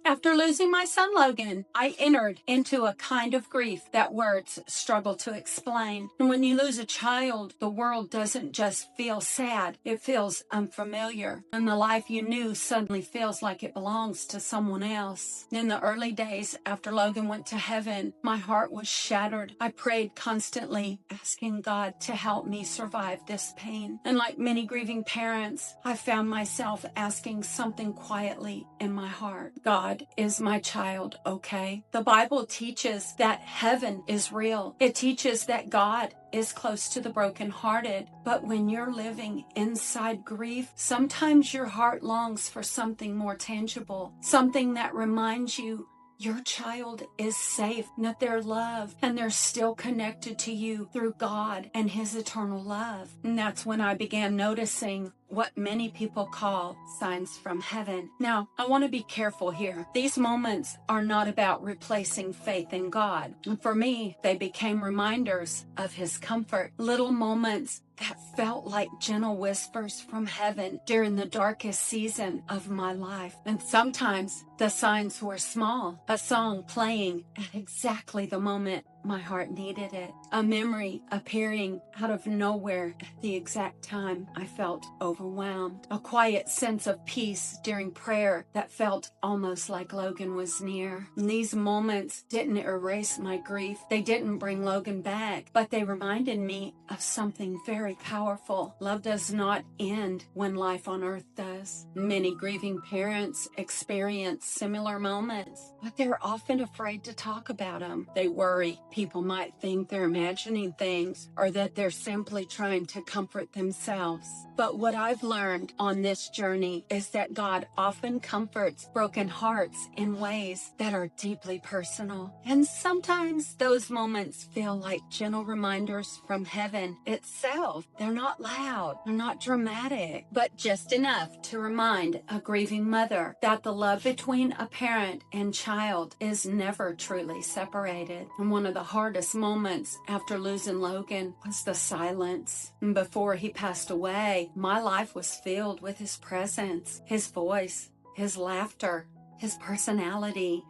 After losing my son Logan, I entered into a kind of grief that words struggle to explain. And when you lose a child, the world doesn't just feel sad, it feels unfamiliar. And the life you knew suddenly feels like it belongs to someone else. In the early days after Logan went to heaven, my heart was shattered. I prayed constantly, asking God to help me survive this pain. And like many grieving parents, I found myself asking something quietly in my heart. God, is my child okay? The Bible teaches that heaven is real. It teaches that God is close to the brokenhearted. But when you're living inside grief, sometimes your heart longs for something more tangible, something that reminds you your child is safe, that they're loved, and they're still connected to you through God and His eternal love. And that's when I began noticing what many people call signs from heaven. Now, I want to be careful here. These moments are not about replacing faith in God. And for me, they became reminders of His comfort, little moments that felt like gentle whispers from heaven during the darkest season of my life. And sometimes the signs were small, a song playing at exactly the moment my heart needed it, a memory appearing out of nowhere at the exact time I felt overwhelmed, a quiet sense of peace during prayer that felt almost like Logan was near. And these moments didn't erase my grief. They didn't bring Logan back, but they reminded me of something very powerful. Love does not end when life on earth does. Many grieving parents experience similar moments, but they're often afraid to talk about them. They worry people might think they're imagining things or that they're simply trying to comfort themselves. But what I've learned on this journey is that God often comforts broken hearts in ways that are deeply personal. And sometimes those moments feel like gentle reminders from heaven itself. They're not loud, they're not dramatic, but just enough to remind a grieving mother that the love between a parent and child is never truly separated. And one of the hardest moments after losing Logan was the silence. And before he passed away, my life was filled with his presence, his voice, his laughter, his personality.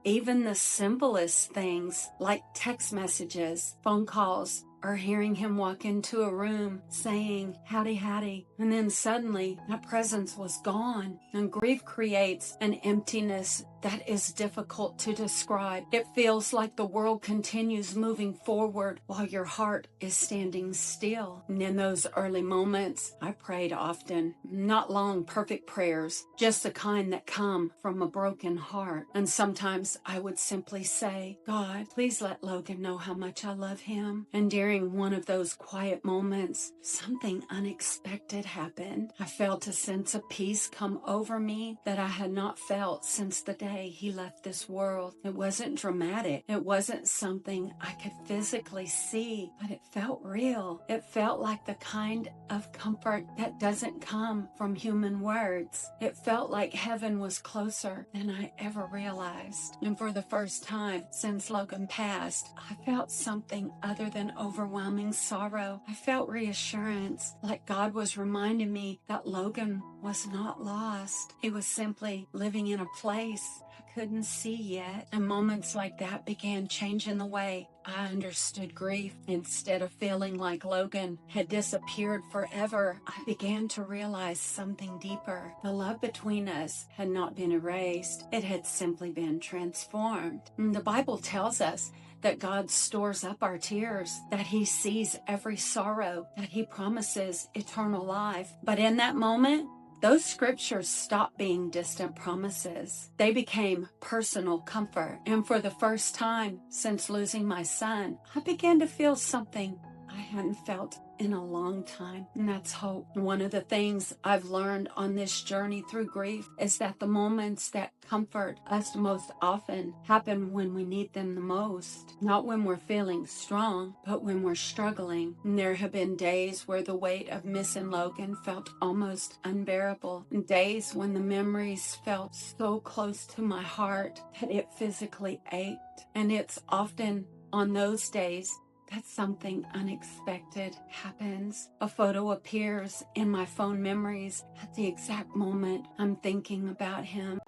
Even the simplest things like text messages, phone calls, or hearing him walk into a room saying, howdy, howdy. And then suddenly that presence was gone. And grief creates an emptiness that is difficult to describe. It feels like the world continues moving forward while your heart is standing still. And in those early moments, I prayed often, not long, perfect prayers, just the kind that come from a broken heart. And sometimes I would simply say, God, please let Logan know how much I love him. And during one of those quiet moments, something unexpected happened. I felt a sense of peace come over me that I had not felt since the day he left this world. It wasn't dramatic. It wasn't something I could physically see, but it felt real. It felt like the kind of comfort that doesn't come from human words. It felt like heaven was closer than I ever realized. And for the first time since Logan passed, I felt something other than overwhelming sorrow. I felt reassurance, like God was reminding me that Logan was not lost. He was simply living in a place I couldn't see yet. And moments like that began changing the way I understood grief. Instead of feeling like Logan had disappeared forever, I began to realize something deeper. The love between us had not been erased. It had simply been transformed. And the Bible tells us that God stores up our tears, that He sees every sorrow, that He promises eternal life. But in that moment, those scriptures stopped being distant promises. They became personal comfort. And for the first time since losing my son, I began to feel something I hadn't felt in a long time, and that's hope. One of the things I've learned on this journey through grief is that the moments that comfort us most often happen when we need them the most. Not when we're feeling strong, but when we're struggling. And there have been days where the weight of missing Logan felt almost unbearable. And days when the memories felt so close to my heart that it physically ached. And it's often on those days that something unexpected happens. A photo appears in my phone memories at the exact moment I'm thinking about him.